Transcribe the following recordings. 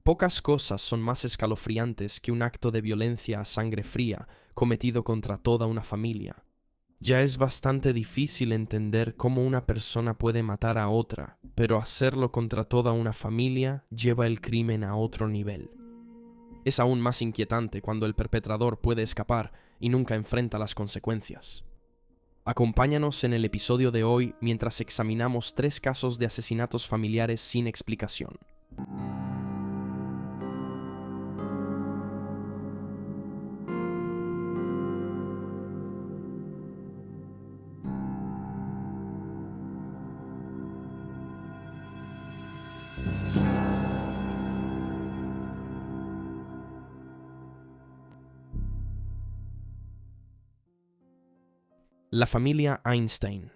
Pocas cosas son más escalofriantes que un acto de violencia a sangre fría cometido contra toda una familia. Ya es bastante difícil entender cómo una persona puede matar a otra, pero hacerlo contra toda una familia lleva el crimen a otro nivel. Es aún más inquietante cuando el perpetrador puede escapar y nunca enfrenta las consecuencias. Acompáñanos en el episodio de hoy mientras examinamos 3 casos de asesinatos familiares sin explicación. La familia Einstein.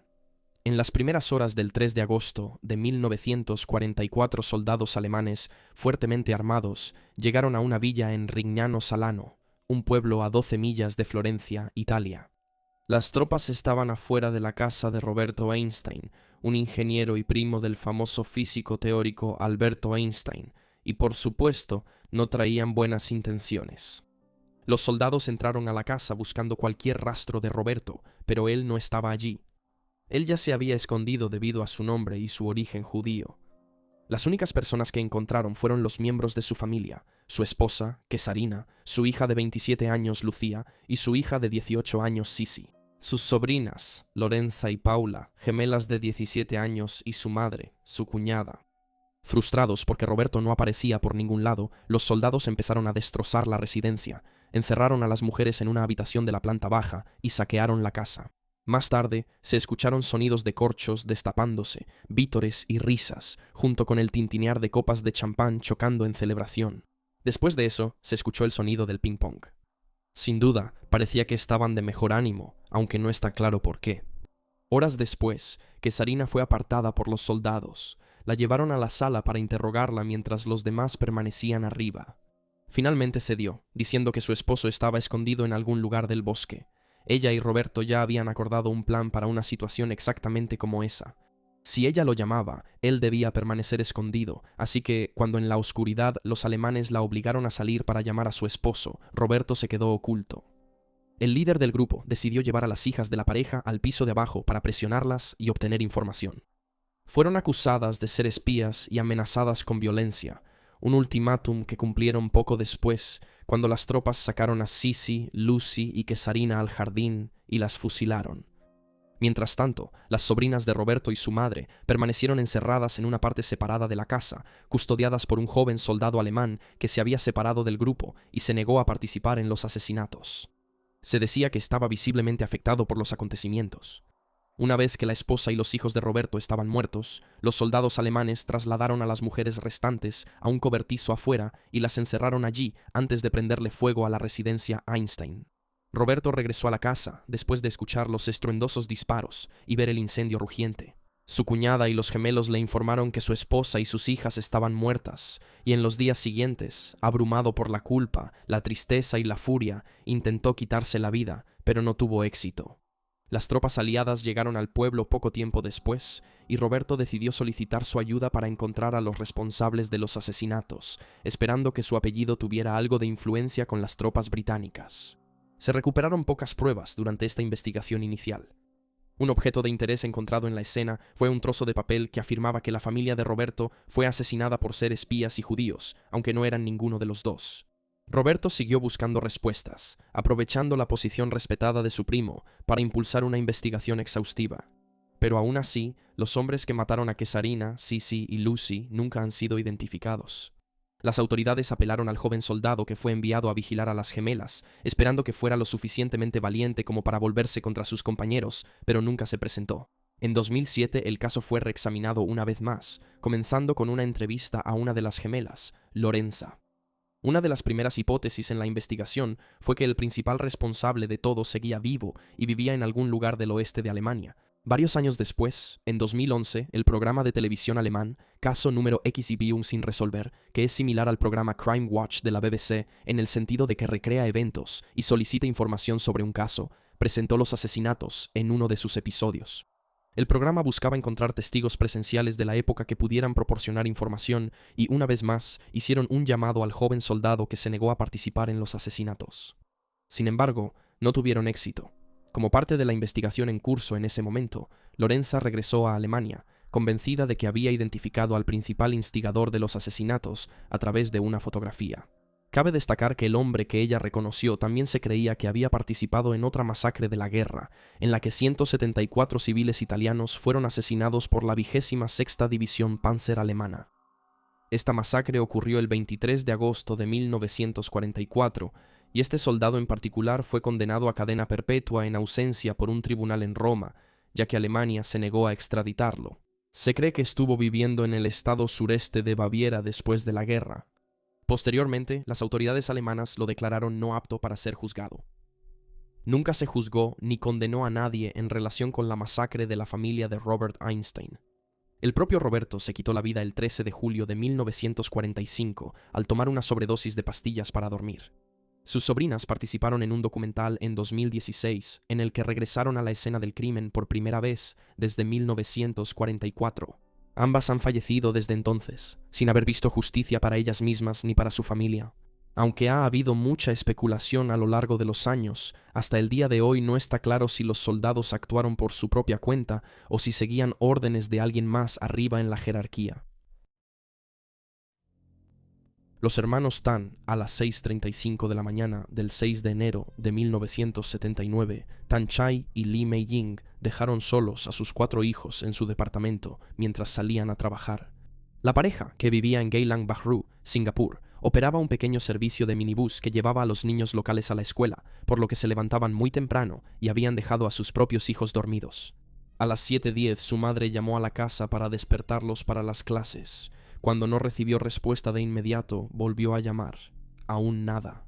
En las primeras horas del 3 de agosto de 1944, soldados alemanes fuertemente armados llegaron a una villa en Rignano Salano, un pueblo a 12 millas de Florencia, Italia. Las tropas estaban afuera de la casa de Roberto Einstein, un ingeniero y primo del famoso físico teórico Alberto Einstein, y por supuesto no traían buenas intenciones. Los soldados entraron a la casa buscando cualquier rastro de Roberto, pero él no estaba allí. Él ya se había escondido debido a su nombre y su origen judío. Las únicas personas que encontraron fueron los miembros de su familia, su esposa, Kesarina, su hija de 27 años, Lucía, y su hija de 18 años, Sisi. Sus sobrinas, Lorenza y Paula, gemelas de 17 años, y su madre, su cuñada. Frustrados porque Roberto no aparecía por ningún lado, los soldados empezaron a destrozar la residencia, encerraron a las mujeres en una habitación de la planta baja y saquearon la casa. Más tarde, se escucharon sonidos de corchos destapándose, vítores y risas, junto con el tintinear de copas de champán chocando en celebración. Después de eso, se escuchó el sonido del ping-pong. Sin duda, parecía que estaban de mejor ánimo, aunque no está claro por qué. Horas después, Kesarina fue apartada por los soldados. La llevaron a la sala para interrogarla mientras los demás permanecían arriba. Finalmente cedió, diciendo que su esposo estaba escondido en algún lugar del bosque. Ella y Roberto ya habían acordado un plan para una situación exactamente como esa. Si ella lo llamaba, él debía permanecer escondido, así que, cuando en la oscuridad los alemanes la obligaron a salir para llamar a su esposo, Roberto se quedó oculto. El líder del grupo decidió llevar a las hijas de la pareja al piso de abajo para presionarlas y obtener información. Fueron acusadas de ser espías y amenazadas con violencia, un ultimátum que cumplieron poco después, cuando las tropas sacaron a Sisi, Lucy y Kesarina al jardín y las fusilaron. Mientras tanto, las sobrinas de Roberto y su madre permanecieron encerradas en una parte separada de la casa, custodiadas por un joven soldado alemán que se había separado del grupo y se negó a participar en los asesinatos. Se decía que estaba visiblemente afectado por los acontecimientos. Una vez que la esposa y los hijos de Roberto estaban muertos, los soldados alemanes trasladaron a las mujeres restantes a un cobertizo afuera y las encerraron allí antes de prenderle fuego a la residencia Einstein. Roberto regresó a la casa después de escuchar los estruendosos disparos y ver el incendio rugiente. Su cuñada y los gemelos le informaron que su esposa y sus hijas estaban muertas, y en los días siguientes, abrumado por la culpa, la tristeza y la furia, intentó quitarse la vida, pero no tuvo éxito. Las tropas aliadas llegaron al pueblo poco tiempo después, y Roberto decidió solicitar su ayuda para encontrar a los responsables de los asesinatos, esperando que su apellido tuviera algo de influencia con las tropas británicas. Se recuperaron pocas pruebas durante esta investigación inicial. Un objeto de interés encontrado en la escena fue un trozo de papel que afirmaba que la familia de Roberto fue asesinada por ser espías y judíos, aunque no eran ninguno de los dos. Roberto siguió buscando respuestas, aprovechando la posición respetada de su primo para impulsar una investigación exhaustiva. Pero aún así, los hombres que mataron a Kesarina, Sisi y Lucy nunca han sido identificados. Las autoridades apelaron al joven soldado que fue enviado a vigilar a las gemelas, esperando que fuera lo suficientemente valiente como para volverse contra sus compañeros, pero nunca se presentó. En 2007 el caso fue reexaminado una vez más, comenzando con una entrevista a una de las gemelas, Lorenza. Una de las primeras hipótesis en la investigación fue que el principal responsable de todo seguía vivo y vivía en algún lugar del oeste de Alemania. Varios años después, en 2011, el programa de televisión alemán Caso número XY sin resolver, que es similar al programa Crime Watch de la BBC en el sentido de que recrea eventos y solicita información sobre un caso, presentó los asesinatos en uno de sus episodios. El programa buscaba encontrar testigos presenciales de la época que pudieran proporcionar información y, una vez más, hicieron un llamado al joven soldado que se negó a participar en los asesinatos. Sin embargo, no tuvieron éxito. Como parte de la investigación en curso en ese momento, Lorenza regresó a Alemania, convencida de que había identificado al principal instigador de los asesinatos a través de una fotografía. Cabe destacar que el hombre que ella reconoció también se creía que había participado en otra masacre de la guerra, en la que 174 civiles italianos fueron asesinados por la 26ª División Panzer alemana. Esta masacre ocurrió el 23 de agosto de 1944, y este soldado en particular fue condenado a cadena perpetua en ausencia por un tribunal en Roma, ya que Alemania se negó a extraditarlo. Se cree que estuvo viviendo en el estado sureste de Baviera después de la guerra. Posteriormente, las autoridades alemanas lo declararon no apto para ser juzgado. Nunca se juzgó ni condenó a nadie en relación con la masacre de la familia de Robert Einstein. El propio Roberto se quitó la vida el 13 de julio de 1945 al tomar una sobredosis de pastillas para dormir. Sus sobrinas participaron en un documental en 2016 en el que regresaron a la escena del crimen por primera vez desde 1944. Ambas han fallecido desde entonces, sin haber visto justicia para ellas mismas ni para su familia. Aunque ha habido mucha especulación a lo largo de los años, hasta el día de hoy no está claro si los soldados actuaron por su propia cuenta o si seguían órdenes de alguien más arriba en la jerarquía. Los hermanos Tan, a las 6:35 de la mañana del 6 de enero de 1979, Tan Chai y Lee Mei Ying dejaron solos a sus 4 hijos en su departamento mientras salían a trabajar. La pareja, que vivía en Geylang Bahru, Singapur, operaba un pequeño servicio de minibús que llevaba a los niños locales a la escuela, por lo que se levantaban muy temprano y habían dejado a sus propios hijos dormidos. A las 7:10 su madre llamó a la casa para despertarlos para las clases. Cuando no recibió respuesta de inmediato, volvió a llamar. Aún nada.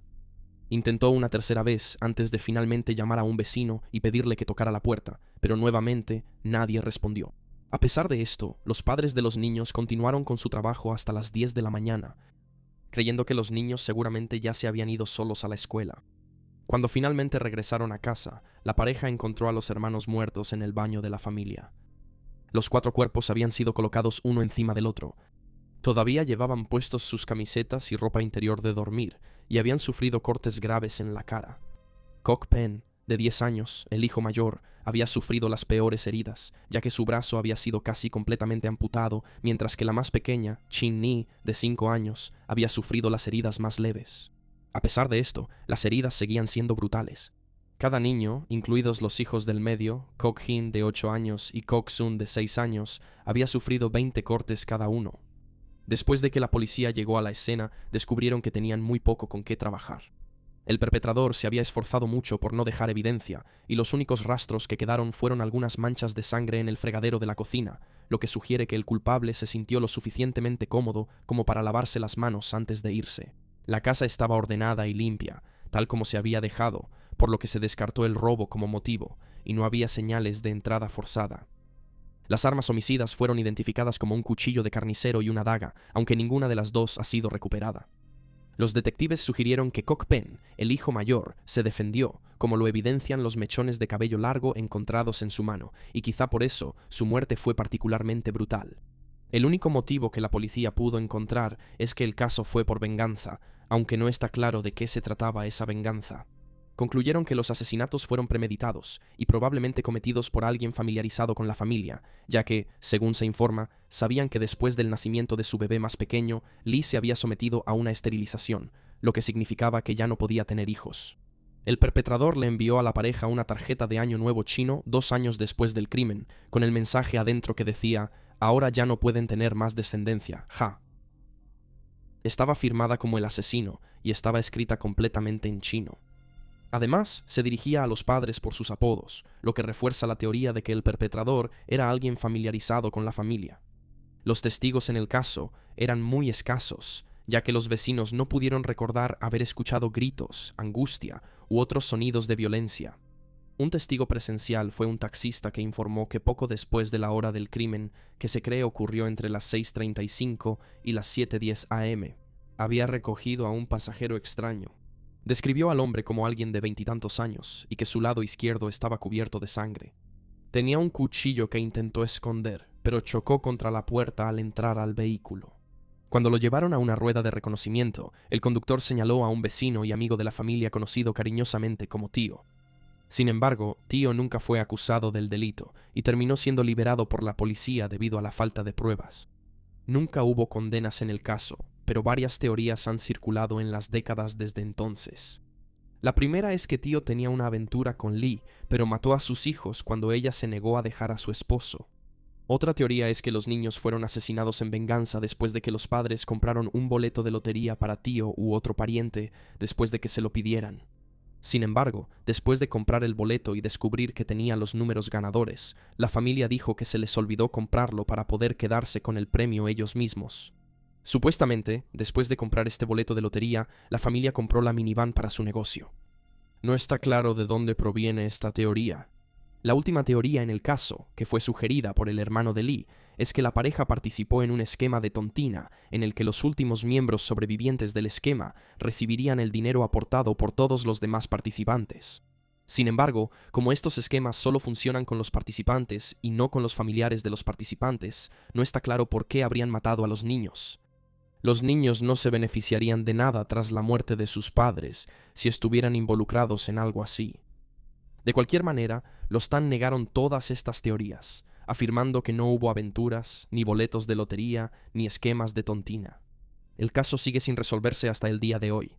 Intentó una tercera vez antes de finalmente llamar a un vecino y pedirle que tocara la puerta, pero nuevamente nadie respondió. A pesar de esto, los padres de los niños continuaron con su trabajo hasta las 10 de la mañana, creyendo que los niños seguramente ya se habían ido solos a la escuela. Cuando finalmente regresaron a casa, la pareja encontró a los hermanos muertos en el baño de la familia. Los 4 cuerpos habían sido colocados uno encima del otro. Todavía llevaban puestos sus camisetas y ropa interior de dormir, y habían sufrido cortes graves en la cara. Kok Pen, de 10 años, el hijo mayor, había sufrido las peores heridas, ya que su brazo había sido casi completamente amputado, mientras que la más pequeña, Chin Ni, de 5 años, había sufrido las heridas más leves. A pesar de esto, las heridas seguían siendo brutales. Cada niño, incluidos los hijos del medio, Kok Hin, de 8 años, y Kok Sun, de 6 años, había sufrido 20 cortes cada uno. Después de que la policía llegó a la escena, descubrieron que tenían muy poco con qué trabajar. El perpetrador se había esforzado mucho por no dejar evidencia, y los únicos rastros que quedaron fueron algunas manchas de sangre en el fregadero de la cocina, lo que sugiere que el culpable se sintió lo suficientemente cómodo como para lavarse las manos antes de irse. La casa estaba ordenada y limpia, tal como se había dejado, por lo que se descartó el robo como motivo, y no había señales de entrada forzada. Las armas homicidas fueron identificadas como un cuchillo de carnicero y una daga, aunque ninguna de las dos ha sido recuperada. Los detectives sugirieron que Kok Pen, el hijo mayor, se defendió, como lo evidencian los mechones de cabello largo encontrados en su mano, y quizá por eso su muerte fue particularmente brutal. El único motivo que la policía pudo encontrar es que el caso fue por venganza, aunque no está claro de qué se trataba esa venganza. Concluyeron que los asesinatos fueron premeditados y probablemente cometidos por alguien familiarizado con la familia, ya que, según se informa, sabían que después del nacimiento de su bebé más pequeño, Lee se había sometido a una esterilización, lo que significaba que ya no podía tener hijos. El perpetrador le envió a la pareja una tarjeta de Año Nuevo chino 2 años después del crimen, con el mensaje adentro que decía: «Ahora ya no pueden tener más descendencia, ja». Estaba firmada como el asesino y estaba escrita completamente en chino. Además, se dirigía a los padres por sus apodos, lo que refuerza la teoría de que el perpetrador era alguien familiarizado con la familia. Los testigos en el caso eran muy escasos, ya que los vecinos no pudieron recordar haber escuchado gritos, angustia u otros sonidos de violencia. Un testigo presencial fue un taxista que informó que poco después de la hora del crimen, que se cree ocurrió entre las 6:35 y las 7:10 am, había recogido a un pasajero extraño. Describió al hombre como alguien de 20 y tantos años y que su lado izquierdo estaba cubierto de sangre. Tenía un cuchillo que intentó esconder, pero chocó contra la puerta al entrar al vehículo. Cuando lo llevaron a una rueda de reconocimiento, el conductor señaló a un vecino y amigo de la familia conocido cariñosamente como Tío. Sin embargo, Tío nunca fue acusado del delito y terminó siendo liberado por la policía debido a la falta de pruebas. Nunca hubo condenas en el caso, pero varias teorías han circulado en las décadas desde entonces. La primera es que Tío tenía una aventura con Lee, pero mató a sus hijos cuando ella se negó a dejar a su esposo. Otra teoría es que los niños fueron asesinados en venganza después de que los padres compraron un boleto de lotería para Tío u otro pariente después de que se lo pidieran. Sin embargo, después de comprar el boleto y descubrir que tenía los números ganadores, la familia dijo que se les olvidó comprarlo para poder quedarse con el premio ellos mismos. Supuestamente, después de comprar este boleto de lotería, la familia compró la minivan para su negocio. No está claro de dónde proviene esta teoría. La última teoría en el caso, que fue sugerida por el hermano de Lee, es que la pareja participó en un esquema de tontina en el que los últimos miembros sobrevivientes del esquema recibirían el dinero aportado por todos los demás participantes. Sin embargo, como estos esquemas solo funcionan con los participantes y no con los familiares de los participantes, no está claro por qué habrían matado a los niños. Los niños no se beneficiarían de nada tras la muerte de sus padres si estuvieran involucrados en algo así. De cualquier manera, los Tan negaron todas estas teorías, afirmando que no hubo aventuras, ni boletos de lotería, ni esquemas de tontina. El caso sigue sin resolverse hasta el día de hoy.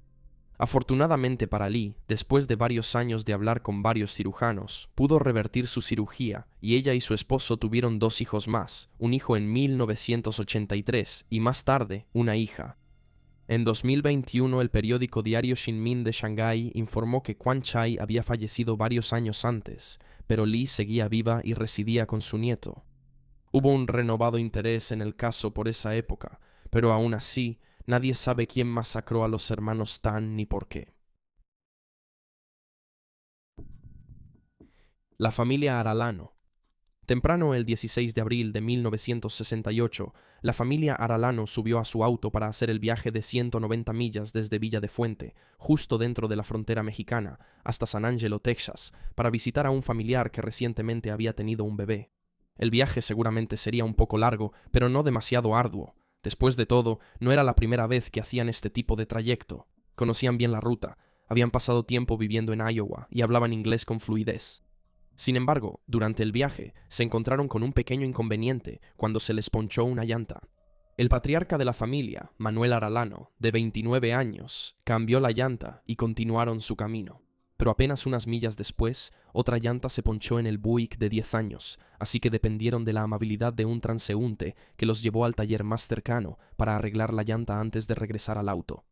Afortunadamente para Lee, después de varios años de hablar con varios cirujanos, pudo revertir su cirugía y ella y su esposo tuvieron 2 hijos más, un hijo en 1983 y más tarde una hija. En 2021, el periódico diario Shinmin de Shanghái informó que Quan Chai había fallecido varios años antes, pero Lee seguía viva y residía con su nieto. Hubo un renovado interés en el caso por esa época, pero aún así, nadie sabe quién masacró a los hermanos Tan ni por qué. La familia Aralano. Temprano el 16 de abril de 1968, la familia Aralano subió a su auto para hacer el viaje de 190 millas desde Villa de Fuente, justo dentro de la frontera mexicana, hasta San Angelo, Texas, para visitar a un familiar que recientemente había tenido un bebé. El viaje seguramente sería un poco largo, pero no demasiado arduo. Después de todo, no era la primera vez que hacían este tipo de trayecto. Conocían bien la ruta, habían pasado tiempo viviendo en Iowa y hablaban inglés con fluidez. Sin embargo, durante el viaje, se encontraron con un pequeño inconveniente cuando se les ponchó una llanta. El patriarca de la familia, Manuel Aralano, de 29 años, cambió la llanta y continuaron su camino. Pero apenas unas millas después, otra llanta se ponchó en el Buick de 10 años, así que dependieron de la amabilidad de un transeúnte que los llevó al taller más cercano para arreglar la llanta antes de regresar al auto.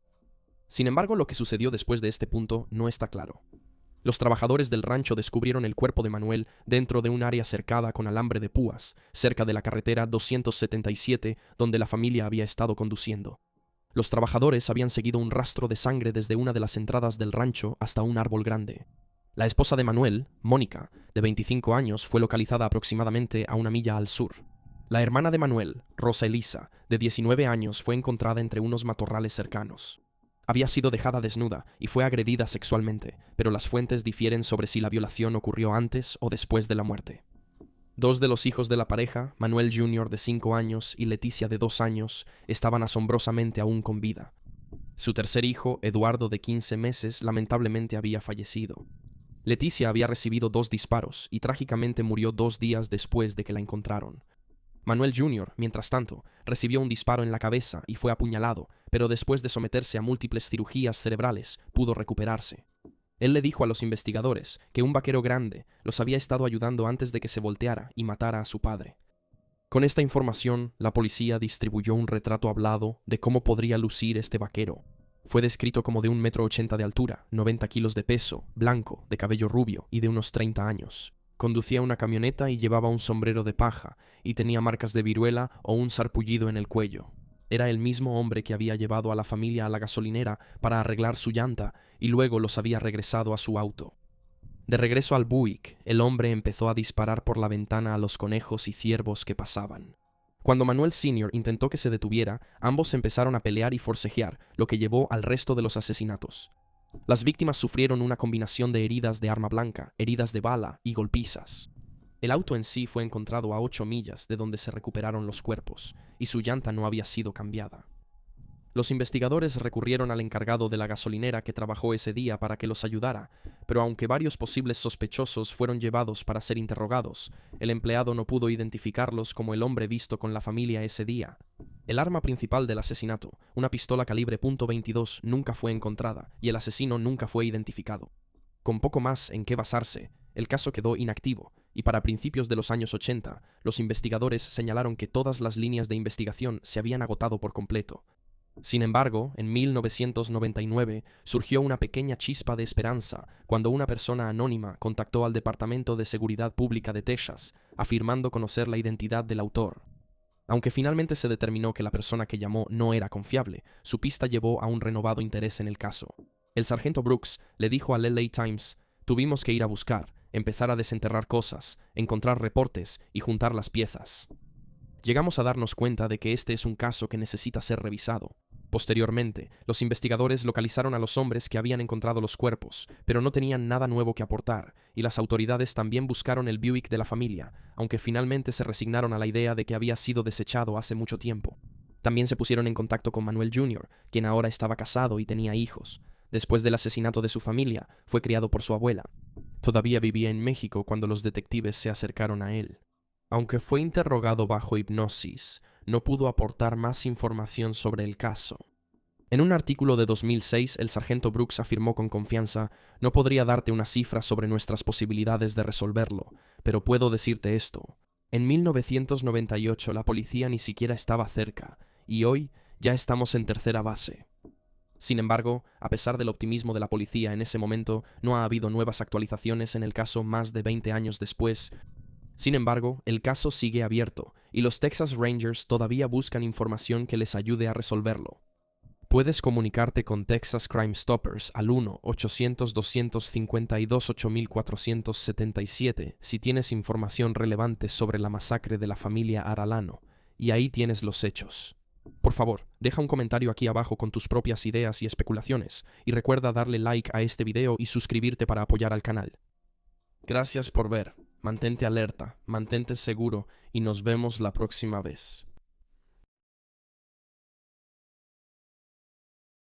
Sin embargo, lo que sucedió después de este punto no está claro. Los trabajadores del rancho descubrieron el cuerpo de Manuel dentro de un área cercada con alambre de púas, cerca de la carretera 277 donde la familia había estado conduciendo. Los trabajadores habían seguido un rastro de sangre desde una de las entradas del rancho hasta un árbol grande. La esposa de Manuel, Mónica, de 25 años, fue localizada aproximadamente a 1 milla al sur. La hermana de Manuel, Rosa Elisa, de 19 años, fue encontrada entre unos matorrales cercanos. Había sido dejada desnuda y fue agredida sexualmente, pero las fuentes difieren sobre si la violación ocurrió antes o después de la muerte. 2 de los hijos de la pareja, Manuel Jr. de 5 años y Leticia de 2 años, estaban asombrosamente aún con vida. Su tercer hijo, Eduardo de 15 meses, lamentablemente había fallecido. Leticia había recibido 2 disparos y trágicamente murió 2 días después de que la encontraron. Manuel Jr., mientras tanto, recibió un disparo en la cabeza y fue apuñalado, pero después de someterse a múltiples cirugías cerebrales, pudo recuperarse. Él le dijo a los investigadores que un vaquero grande los había estado ayudando antes de que se volteara y matara a su padre. Con esta información, la policía distribuyó un retrato hablado de cómo podría lucir este vaquero. Fue descrito como de 1,80 m de altura, 90 kilos de peso, blanco, de cabello rubio y de unos 30 años. Conducía una camioneta y llevaba un sombrero de paja, y tenía marcas de viruela o un sarpullido en el cuello. Era el mismo hombre que había llevado a la familia a la gasolinera para arreglar su llanta y luego los había regresado a su auto. De regreso al Buick, el hombre empezó a disparar por la ventana a los conejos y ciervos que pasaban. Cuando Manuel Sr. intentó que se detuviera, ambos empezaron a pelear y forcejear, lo que llevó al resto de los asesinatos. Las víctimas sufrieron una combinación de heridas de arma blanca, heridas de bala y golpizas. El auto en sí fue encontrado a 8 millas de donde se recuperaron los cuerpos, y su llanta no había sido cambiada. Los investigadores recurrieron al encargado de la gasolinera que trabajó ese día para que los ayudara, pero aunque varios posibles sospechosos fueron llevados para ser interrogados, el empleado no pudo identificarlos como el hombre visto con la familia ese día. El arma principal del asesinato, una pistola calibre .22, nunca fue encontrada y el asesino nunca fue identificado. Con poco más en qué basarse, el caso quedó inactivo, y para principios de los años 80, los investigadores señalaron que todas las líneas de investigación se habían agotado por completo. Sin embargo, en 1999 surgió una pequeña chispa de esperanza cuando una persona anónima contactó al Departamento de Seguridad Pública de Texas, afirmando conocer la identidad del autor. Aunque finalmente se determinó que la persona que llamó no era confiable, su pista llevó a un renovado interés en el caso. El sargento Brooks le dijo al LA Times: "Tuvimos que ir a buscar, empezar a desenterrar cosas, encontrar reportes y juntar las piezas. Llegamos a darnos cuenta de que este es un caso que necesita ser revisado. Posteriormente, los investigadores localizaron a los hombres que habían encontrado los cuerpos, pero no tenían nada nuevo que aportar, y las autoridades también buscaron el Buick de la familia, aunque finalmente se resignaron a la idea de que había sido desechado hace mucho tiempo. También se pusieron en contacto con Manuel Jr., quien ahora estaba casado y tenía hijos. Después del asesinato de su familia, fue criado por su abuela. Todavía vivía en México cuando los detectives se acercaron a él. Aunque fue interrogado bajo hipnosis, no pudo aportar más información sobre el caso. En un artículo de 2006, el sargento Brooks afirmó con confianza: "No podría darte una cifra sobre nuestras posibilidades de resolverlo, pero puedo decirte esto. En 1998 la policía ni siquiera estaba cerca, y hoy ya estamos en tercera base". Sin embargo, a pesar del optimismo de la policía en ese momento, no ha habido nuevas actualizaciones en el caso más de 20 años después. Sin embargo, el caso sigue abierto, y los Texas Rangers todavía buscan información que les ayude a resolverlo. Puedes comunicarte con Texas Crime Stoppers al 1-800-252-8477 si tienes información relevante sobre la masacre de la familia Arellano, y ahí tienes los hechos. Por favor, deja un comentario aquí abajo con tus propias ideas y especulaciones, y recuerda darle like a este video y suscribirte para apoyar al canal. Gracias por ver. Mantente alerta, mantente seguro y nos vemos la próxima vez.